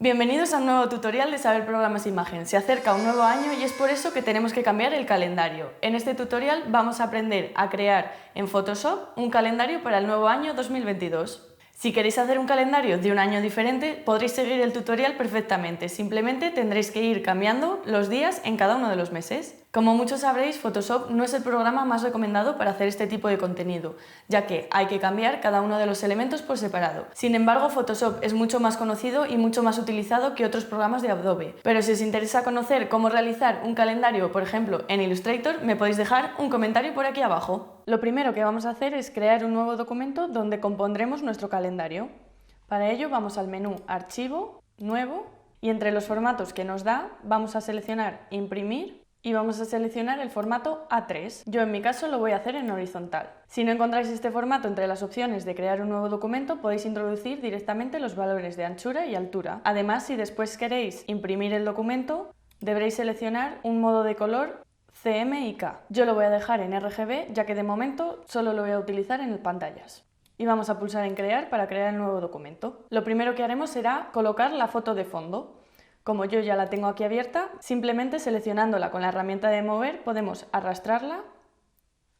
Bienvenidos a un nuevo tutorial de Saber Programas Imagen. Se acerca un nuevo año y es por eso que tenemos que cambiar el calendario. En este tutorial vamos a aprender a crear en Photoshop un calendario para el nuevo año 2022. Si queréis hacer un calendario de un año diferente, podréis seguir el tutorial perfectamente. Simplemente tendréis que ir cambiando los días en cada uno de los meses. Como muchos sabréis, Photoshop no es el programa más recomendado para hacer este tipo de contenido, ya que hay que cambiar cada uno de los elementos por separado. Sin embargo, Photoshop es mucho más conocido y mucho más utilizado que otros programas de Adobe. Pero si os interesa conocer cómo realizar un calendario, por ejemplo, en Illustrator, me podéis dejar un comentario por aquí abajo. Lo primero que vamos a hacer es crear un nuevo documento donde compondremos nuestro calendario. Para ello vamos al menú Archivo, Nuevo, y entre los formatos que nos da vamos a seleccionar Imprimir y vamos a seleccionar el formato A3. Yo en mi caso lo voy a hacer en horizontal. Si no encontráis este formato entre las opciones de crear un nuevo documento, podéis introducir directamente los valores de anchura y altura. Además, si después queréis imprimir el documento, deberéis seleccionar un modo de color CM y K. Yo lo voy a dejar en RGB, ya que de momento solo lo voy a utilizar en pantallas. Y vamos a pulsar en Crear para crear el nuevo documento. Lo primero que haremos será colocar la foto de fondo. Como yo ya la tengo aquí abierta, simplemente seleccionándola con la herramienta de mover podemos arrastrarla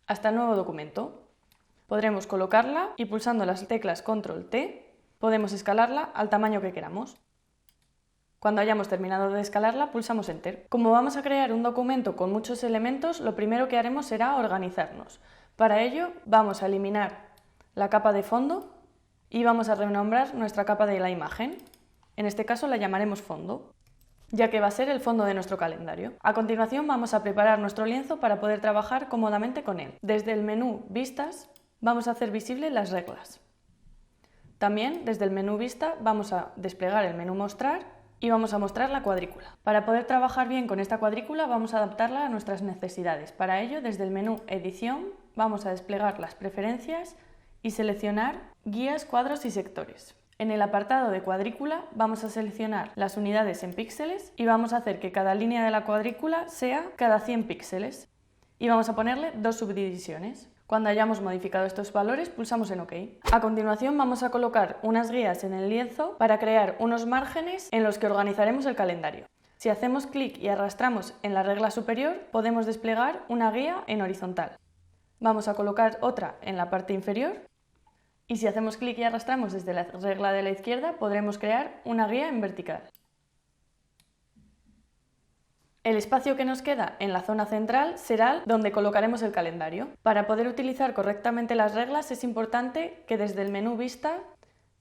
hasta el nuevo documento. Podremos colocarla y pulsando las teclas Control T podemos escalarla al tamaño que queramos. Cuando hayamos terminado de escalarla, pulsamos Enter. Como vamos a crear un documento con muchos elementos, lo primero que haremos será organizarnos. Para ello vamos a eliminar la capa de fondo y vamos a renombrar nuestra capa de la imagen. En este caso la llamaremos fondo, ya que va a ser el fondo de nuestro calendario. A continuación vamos a preparar nuestro lienzo para poder trabajar cómodamente con él. Desde el menú Vistas vamos a hacer visibles las reglas. También desde el menú Vista vamos a desplegar el menú Mostrar y vamos a mostrar la cuadrícula. Para poder trabajar bien con esta cuadrícula vamos a adaptarla a nuestras necesidades. Para ello, desde el menú Edición vamos a desplegar las preferencias y seleccionar Guías, cuadros y sectores. En el apartado de cuadrícula vamos a seleccionar las unidades en píxeles y vamos a hacer que cada línea de la cuadrícula sea cada 100 píxeles y vamos a ponerle 2 subdivisiones. Cuando hayamos modificado estos valores pulsamos en OK. A continuación vamos a colocar unas guías en el lienzo para crear unos márgenes en los que organizaremos el calendario. Si hacemos clic y arrastramos en la regla superior podemos desplegar una guía en horizontal. Vamos a colocar otra en la parte inferior. Y si hacemos clic y arrastramos desde la regla de la izquierda, podremos crear una guía en vertical. El espacio que nos queda en la zona central será donde colocaremos el calendario. Para poder utilizar correctamente las reglas es importante que desde el menú Vista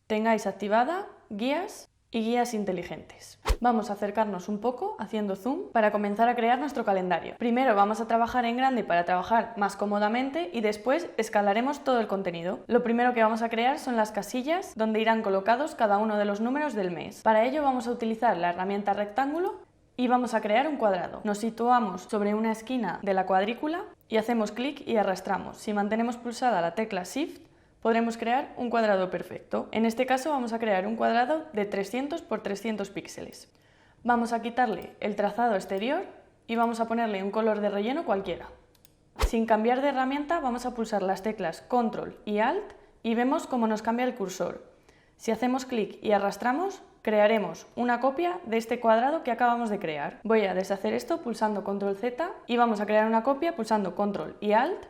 tengáis activada Guías y Guías inteligentes. Vamos a acercarnos un poco haciendo zoom para comenzar a crear nuestro calendario. Primero vamos a trabajar en grande para trabajar más cómodamente y después escalaremos todo el contenido. Lo primero que vamos a crear son las casillas donde irán colocados cada uno de los números del mes. Para ello vamos a utilizar la herramienta rectángulo y vamos a crear un cuadrado. Nos situamos sobre una esquina de la cuadrícula y hacemos clic y arrastramos. Si mantenemos pulsada la tecla Shift, podremos crear un cuadrado perfecto. En este caso vamos a crear un cuadrado de 300 por 300 píxeles. Vamos a quitarle el trazado exterior y vamos a ponerle un color de relleno cualquiera. Sin cambiar de herramienta vamos a pulsar las teclas Control y Alt y vemos cómo nos cambia el cursor. Si hacemos clic y arrastramos, crearemos una copia de este cuadrado que acabamos de crear. Voy a deshacer esto pulsando Control Z y vamos a crear una copia pulsando Control y Alt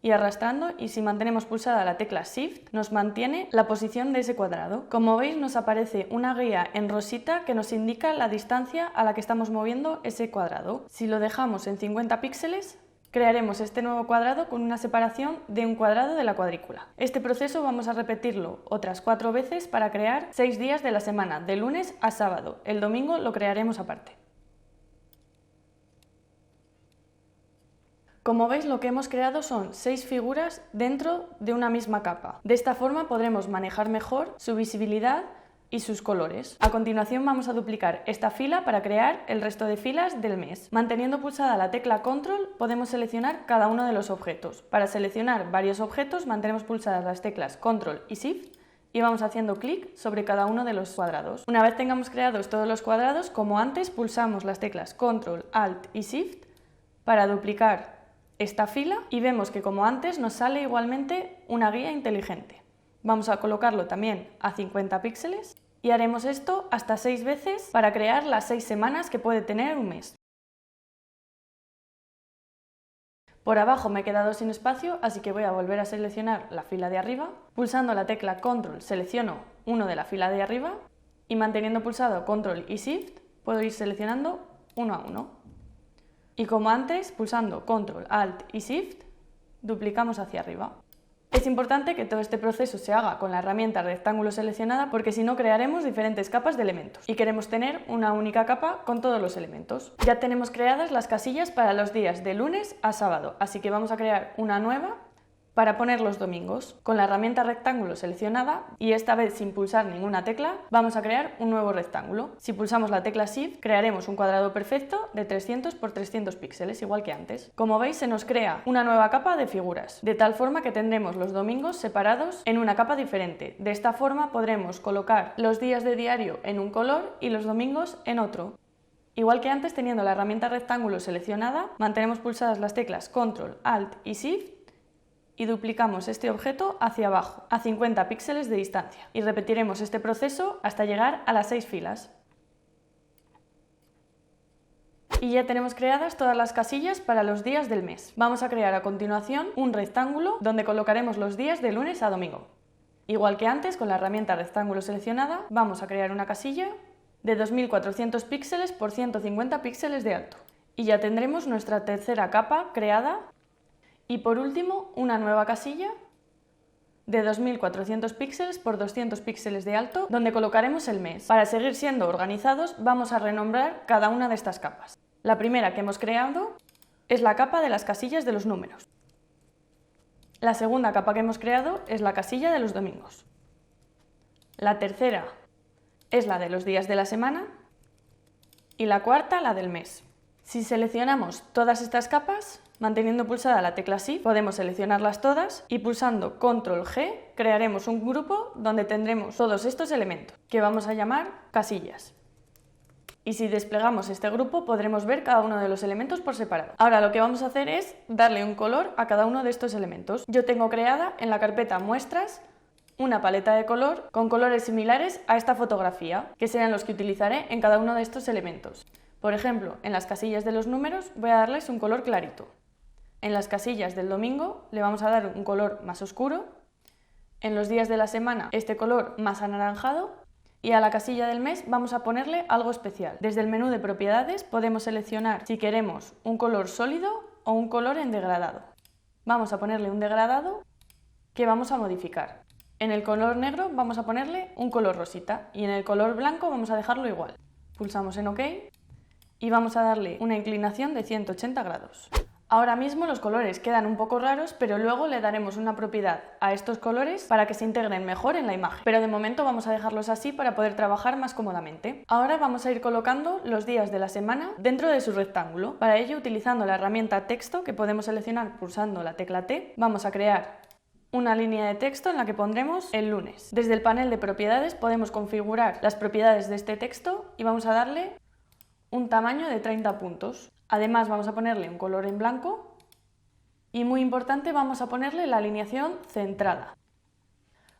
y arrastrando, y si mantenemos pulsada la tecla Shift nos mantiene la posición de ese cuadrado. Como veis nos aparece una guía en rosita que nos indica la distancia a la que estamos moviendo ese cuadrado. Si lo dejamos en 50 píxeles crearemos este nuevo cuadrado con una separación de un cuadrado de la cuadrícula. Este proceso vamos a repetirlo otras 4 veces para crear 6 días de la semana, de lunes a sábado. El domingo lo crearemos aparte. Como veis, lo que hemos creado son 6 figuras dentro de una misma capa. De esta forma podremos manejar mejor su visibilidad y sus colores. A continuación vamos a duplicar esta fila para crear el resto de filas del mes. Manteniendo pulsada la tecla Control podemos seleccionar cada uno de los objetos. Para seleccionar varios objetos mantenemos pulsadas las teclas Control y Shift y vamos haciendo clic sobre cada uno de los cuadrados. Una vez tengamos creados todos los cuadrados, como antes, pulsamos las teclas Control, Alt y Shift para duplicar esta fila y vemos que como antes nos sale igualmente una guía inteligente. Vamos a colocarlo también a 50 píxeles Y haremos esto hasta 6 veces para crear las 6 semanas que puede tener un mes. Por abajo me he quedado sin espacio, así que voy a volver a seleccionar la fila de arriba. Pulsando la tecla Control selecciono uno de la fila de arriba y manteniendo pulsado Control y Shift puedo ir seleccionando uno a uno. Y como antes, pulsando Control, Alt y Shift, duplicamos hacia arriba. Es importante que todo este proceso se haga con la herramienta rectángulo seleccionada porque si no crearemos diferentes capas de elementos y queremos tener una única capa con todos los elementos. Ya tenemos creadas las casillas para los días de lunes a sábado, así que vamos a crear una nueva para poner los domingos. Con la herramienta rectángulo seleccionada y esta vez sin pulsar ninguna tecla, vamos a crear un nuevo rectángulo. Si pulsamos la tecla Shift, crearemos un cuadrado perfecto de 300 por 300 píxeles, igual que antes. Como veis, se nos crea una nueva capa de figuras, de tal forma que tendremos los domingos separados en una capa diferente. De esta forma podremos colocar los días de diario en un color y los domingos en otro. Igual que antes, teniendo la herramienta rectángulo seleccionada, mantenemos pulsadas las teclas Control, Alt y Shift y duplicamos este objeto hacia abajo, a 50 píxeles de distancia. Y repetiremos este proceso hasta llegar a las 6 filas. Y ya tenemos creadas todas las casillas para los días del mes. Vamos a crear a continuación un rectángulo donde colocaremos los días de lunes a domingo. Igual que antes, con la herramienta rectángulo seleccionada, vamos a crear una casilla de 2400 píxeles por 150 píxeles de alto. Y ya tendremos nuestra tercera capa creada. Y por último, una nueva casilla de 2400 píxeles por 200 píxeles de alto, donde colocaremos el mes. Para seguir siendo organizados, vamos a renombrar cada una de estas capas. La primera que hemos creado es la capa de las casillas de los números. La segunda capa que hemos creado es la casilla de los domingos. La tercera es la de los días de la semana y la cuarta la del mes. Si seleccionamos todas estas capas, manteniendo pulsada la tecla Shift, podemos seleccionarlas todas y pulsando Control G crearemos un grupo donde tendremos todos estos elementos, que vamos a llamar casillas. Y si desplegamos este grupo podremos ver cada uno de los elementos por separado. Ahora lo que vamos a hacer es darle un color a cada uno de estos elementos. Yo tengo creada en la carpeta Muestras una paleta de color con colores similares a esta fotografía, que serán los que utilizaré en cada uno de estos elementos. Por ejemplo, en las casillas de los números voy a darles un color clarito. En las casillas del domingo le vamos a dar un color más oscuro. En los días de la semana este color más anaranjado. Y a la casilla del mes vamos a ponerle algo especial. Desde el menú de propiedades podemos seleccionar si queremos un color sólido o un color en degradado. Vamos a ponerle un degradado que vamos a modificar. En el color negro vamos a ponerle un color rosita y en el color blanco vamos a dejarlo igual. Pulsamos en OK y vamos a darle una inclinación de 180 grados. Ahora mismo los colores quedan un poco raros, pero luego le daremos una propiedad a estos colores para que se integren mejor en la imagen. Pero de momento vamos a dejarlos así para poder trabajar más cómodamente. Ahora vamos a ir colocando los días de la semana dentro de su rectángulo. Para ello, utilizando la herramienta texto que podemos seleccionar pulsando la tecla T, vamos a crear una línea de texto en la que pondremos el lunes. Desde el panel de propiedades podemos configurar las propiedades de este texto y vamos a darle un tamaño de 30 puntos. Además vamos a ponerle un color en blanco y, muy importante, vamos a ponerle la alineación centrada.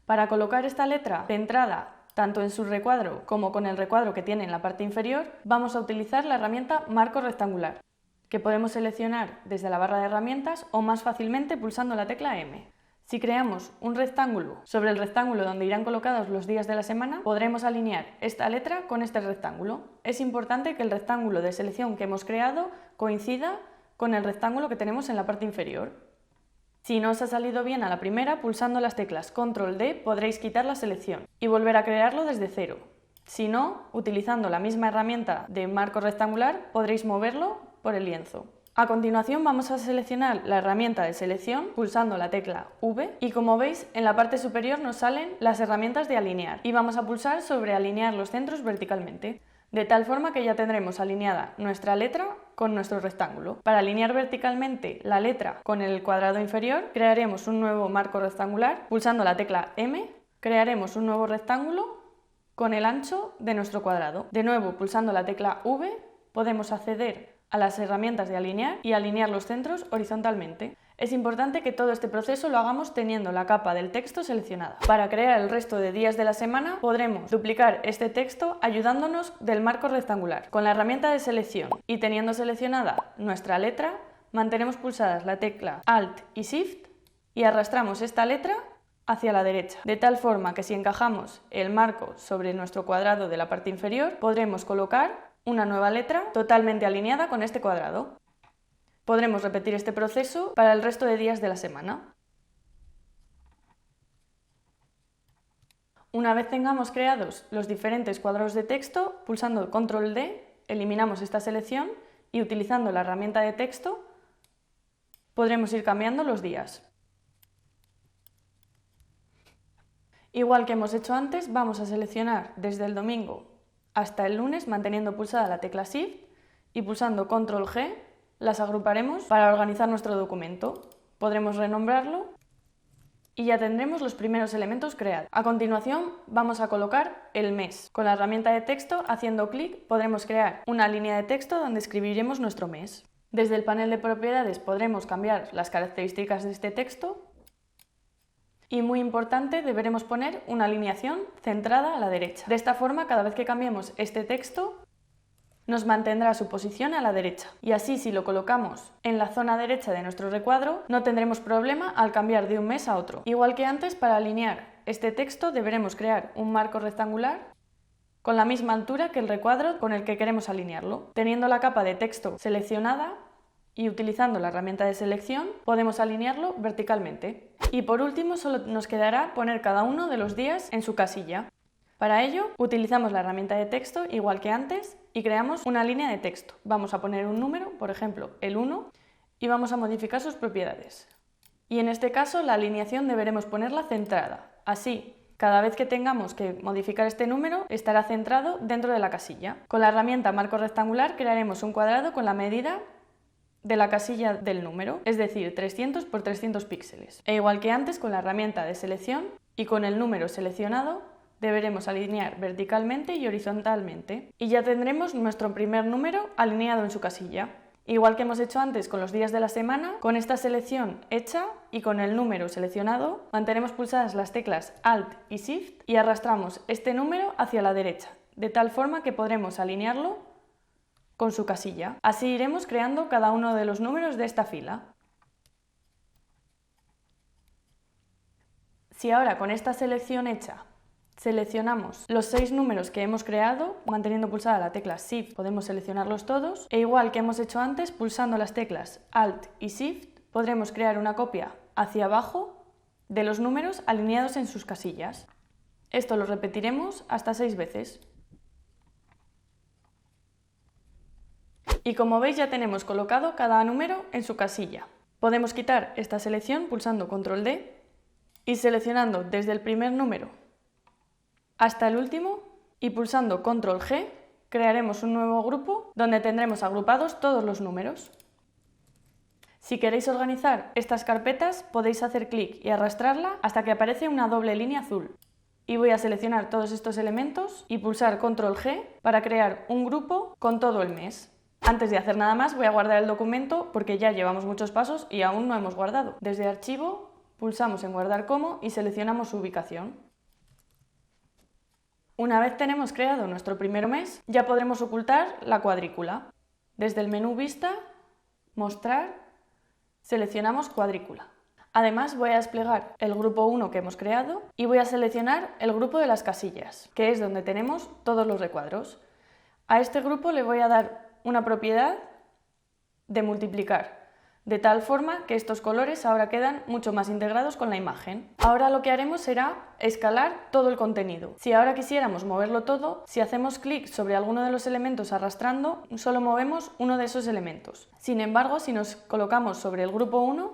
Para colocar esta letra centrada tanto en su recuadro como con el recuadro que tiene en la parte inferior, vamos a utilizar la herramienta marco rectangular, que podemos seleccionar desde la barra de herramientas o más fácilmente pulsando la tecla M. Si creamos un rectángulo sobre el rectángulo donde irán colocados los días de la semana, podremos alinear esta letra con este rectángulo. Es importante que el rectángulo de selección que hemos creado coincida con el rectángulo que tenemos en la parte inferior. Si no os ha salido bien a la primera, pulsando las teclas Control D podréis quitar la selección y volver a crearlo desde cero. Si no, utilizando la misma herramienta de marco rectangular, podréis moverlo por el lienzo. A continuación vamos a seleccionar la herramienta de selección pulsando la tecla V y, como veis, en la parte superior nos salen las herramientas de alinear y vamos a pulsar sobre alinear los centros verticalmente, de tal forma que ya tendremos alineada nuestra letra con nuestro rectángulo. Para alinear verticalmente la letra con el cuadrado inferior, crearemos un nuevo marco rectangular pulsando la tecla M, crearemos un nuevo rectángulo con el ancho de nuestro cuadrado. De nuevo, pulsando la tecla V, podemos acceder a las herramientas de alinear y alinear los centros horizontalmente. Es importante que todo este proceso lo hagamos teniendo la capa del texto seleccionada. Para crear el resto de días de la semana podremos duplicar este texto ayudándonos del marco rectangular. Con la herramienta de selección y teniendo seleccionada nuestra letra, mantenemos pulsadas la tecla Alt y Shift y arrastramos esta letra hacia la derecha, de tal forma que si encajamos el marco sobre nuestro cuadrado de la parte inferior, podremos colocar una nueva letra totalmente alineada con este cuadrado. Podremos repetir este proceso para el resto de días de la semana. Una vez tengamos creados los diferentes cuadrados de texto, pulsando Control D, eliminamos esta selección y utilizando la herramienta de texto podremos ir cambiando los días. Igual que hemos hecho antes, vamos a seleccionar desde el domingo hasta el lunes manteniendo pulsada la tecla Shift y pulsando Control G las agruparemos para organizar nuestro documento. Podremos renombrarlo y ya tendremos los primeros elementos creados. A continuación vamos a colocar el mes. Con la herramienta de texto, haciendo clic, podremos crear una línea de texto donde escribiremos nuestro mes. Desde el panel de propiedades podremos cambiar las características de este texto y, muy importante, deberemos poner una alineación centrada a la derecha. De esta forma, cada vez que cambiemos este texto, nos mantendrá su posición a la derecha y así, si lo colocamos en la zona derecha de nuestro recuadro, no tendremos problema al cambiar de un mes a otro. Igual que antes, para alinear este texto deberemos crear un marco rectangular con la misma altura que el recuadro con el que queremos alinearlo. Teniendo la capa de texto seleccionada y utilizando la herramienta de selección, podemos alinearlo verticalmente. Y por último, solo nos quedará poner cada uno de los días en su casilla. Para ello, utilizamos la herramienta de texto igual que antes y creamos una línea de texto. Vamos a poner un número, por ejemplo, el 1, y vamos a modificar sus propiedades. Y en este caso, la alineación deberemos ponerla centrada. Así, cada vez que tengamos que modificar este número, estará centrado dentro de la casilla. Con la herramienta marco rectangular crearemos un cuadrado con la medida de la casilla del número, es decir, 300 por 300 píxeles. E igual que antes, con la herramienta de selección y con el número seleccionado, deberemos alinear verticalmente y horizontalmente. Y ya tendremos nuestro primer número alineado en su casilla. Igual que hemos hecho antes con los días de la semana, con esta selección hecha y con el número seleccionado, mantenemos pulsadas las teclas Alt y Shift y arrastramos este número hacia la derecha, de tal forma que podremos alinearlo con su casilla. Así iremos creando cada uno de los números de esta fila. Si ahora con esta selección hecha seleccionamos los 6 números que hemos creado, manteniendo pulsada la tecla Shift podemos seleccionarlos todos, e igual que hemos hecho antes, pulsando las teclas Alt y Shift podremos crear una copia hacia abajo de los números alineados en sus casillas. Esto lo repetiremos hasta 6 veces. Y como veis, ya tenemos colocado cada número en su casilla. Podemos quitar esta selección pulsando Control D y seleccionando desde el primer número hasta el último y pulsando Control G crearemos un nuevo grupo donde tendremos agrupados todos los números. Si queréis organizar estas carpetas podéis hacer clic y arrastrarla hasta que aparece una doble línea azul. Y voy a seleccionar todos estos elementos y pulsar Control G para crear un grupo con todo el mes. Antes de hacer nada más voy a guardar el documento porque ya llevamos muchos pasos y aún no hemos guardado. Desde Archivo pulsamos en Guardar como y seleccionamos su ubicación. Una vez tenemos creado nuestro primer mes, ya podremos ocultar la cuadrícula. Desde el menú Vista, Mostrar, seleccionamos Cuadrícula. Además, voy a desplegar el grupo 1 que hemos creado y voy a seleccionar el grupo de las casillas, que es donde tenemos todos los recuadros. A este grupo le voy a dar una propiedad de multiplicar, de tal forma que estos colores ahora quedan mucho más integrados con la imagen. Ahora lo que haremos será escalar todo el contenido. Si ahora quisiéramos moverlo todo, si hacemos clic sobre alguno de los elementos arrastrando, solo movemos uno de esos elementos. Sin embargo, si nos colocamos sobre el grupo 1,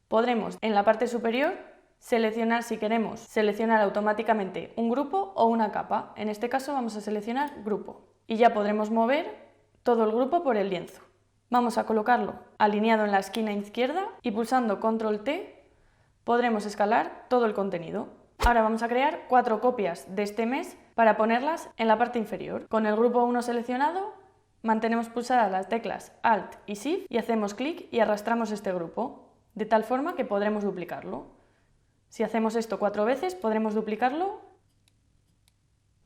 podremos en la parte superior seleccionar si queremos seleccionar automáticamente un grupo o una capa. En este caso vamos a seleccionar grupo y ya podremos mover todo el grupo por el lienzo. Vamos a colocarlo alineado en la esquina izquierda y pulsando Control T podremos escalar todo el contenido. Ahora vamos a crear 4 copias de este mes para ponerlas en la parte inferior. Con el grupo 1 seleccionado Mantenemos pulsadas las teclas Alt y Shift y hacemos clic y arrastramos este grupo, de tal forma que podremos duplicarlo. Si hacemos esto 4 veces, podremos duplicarlo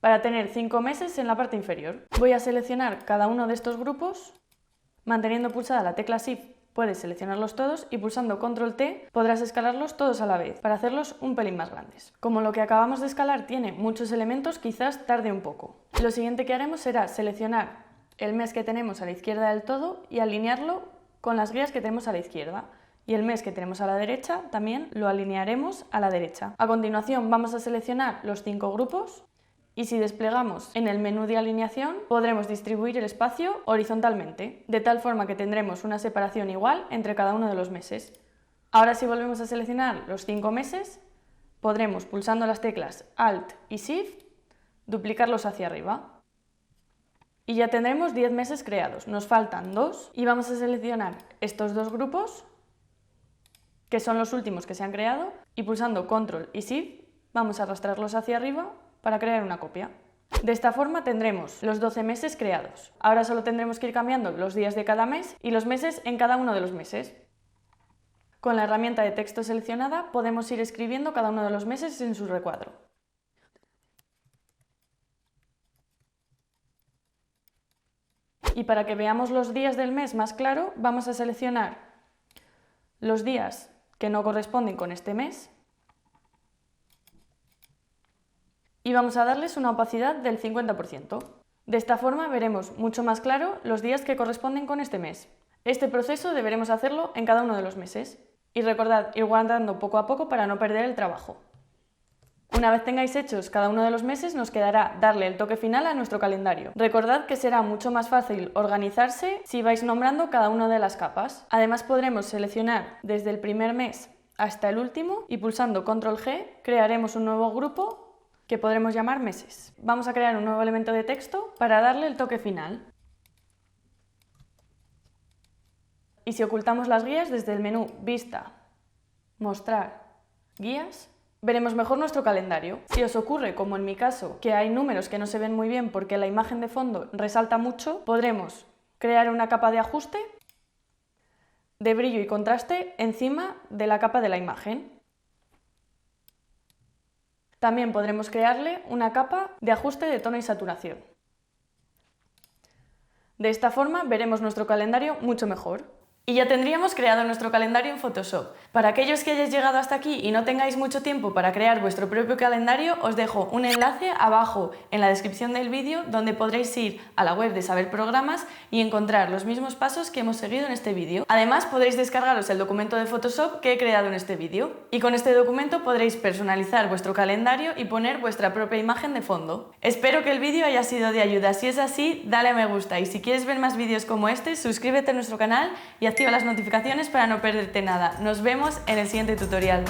para tener 5 meses en la parte inferior. Voy a seleccionar cada uno de estos grupos. Manteniendo pulsada la tecla Shift puedes seleccionarlos todos y pulsando Control T podrás escalarlos todos a la vez para hacerlos un pelín más grandes. Como lo que acabamos de escalar tiene muchos elementos, quizás tarde un poco. Lo siguiente que haremos será seleccionar el mes que tenemos a la izquierda del todo y alinearlo con las guías que tenemos a la izquierda. Y el mes que tenemos a la derecha también lo alinearemos a la derecha. A continuación vamos a seleccionar los 5 grupos y si desplegamos en el menú de alineación podremos distribuir el espacio horizontalmente, de tal forma que tendremos una separación igual entre cada uno de los meses. Ahora si volvemos a seleccionar los 5 meses, podremos pulsando las teclas Alt y Shift duplicarlos hacia arriba. Y ya tendremos 10 meses creados, nos faltan 2 y vamos a seleccionar estos 2 grupos que son los últimos que se han creado y pulsando Control y Shift vamos a arrastrarlos hacia arriba para crear una copia. De esta forma tendremos los 12 meses creados. Ahora solo tendremos que ir cambiando los días de cada mes y los meses en cada uno de los meses. Con la herramienta de texto seleccionada podemos ir escribiendo cada uno de los meses en su recuadro. Y para que veamos los días del mes más claro, vamos a seleccionar los días que no corresponden con este mes y vamos a darles una opacidad del 50%. De esta forma veremos mucho más claro los días que corresponden con este mes. Este proceso deberemos hacerlo en cada uno de los meses. Y recordad ir guardando poco a poco para no perder el trabajo. Una vez tengáis hechos cada uno de los meses, nos quedará darle el toque final a nuestro calendario. Recordad que será mucho más fácil organizarse si vais nombrando cada una de las capas. Además podremos seleccionar desde el primer mes hasta el último y pulsando Control G crearemos un nuevo grupo que podremos llamar meses. Vamos a crear un nuevo elemento de texto para darle el toque final. Y si ocultamos las guías desde el menú Vista, Mostrar, Guías, veremos mejor nuestro calendario. Si os ocurre, como en mi caso, que hay números que no se ven muy bien porque la imagen de fondo resalta mucho, podremos crear una capa de ajuste de brillo y contraste encima de la capa de la imagen. También podremos crearle una capa de ajuste de tono y saturación. De esta forma veremos nuestro calendario mucho mejor. Y ya tendríamos creado nuestro calendario en Photoshop. Para aquellos que hayáis llegado hasta aquí y no tengáis mucho tiempo para crear vuestro propio calendario, os dejo un enlace abajo en la descripción del vídeo donde podréis ir a la web de Saber Programas y encontrar los mismos pasos que hemos seguido en este vídeo. Además podréis descargaros el documento de Photoshop que he creado en este vídeo. Y con este documento podréis personalizar vuestro calendario y poner vuestra propia imagen de fondo. Espero que el vídeo haya sido de ayuda. Si es así, dale a me gusta y si quieres ver más vídeos como este, suscríbete a nuestro canal y activa las notificaciones para no perderte nada. Nos vemos en el siguiente tutorial.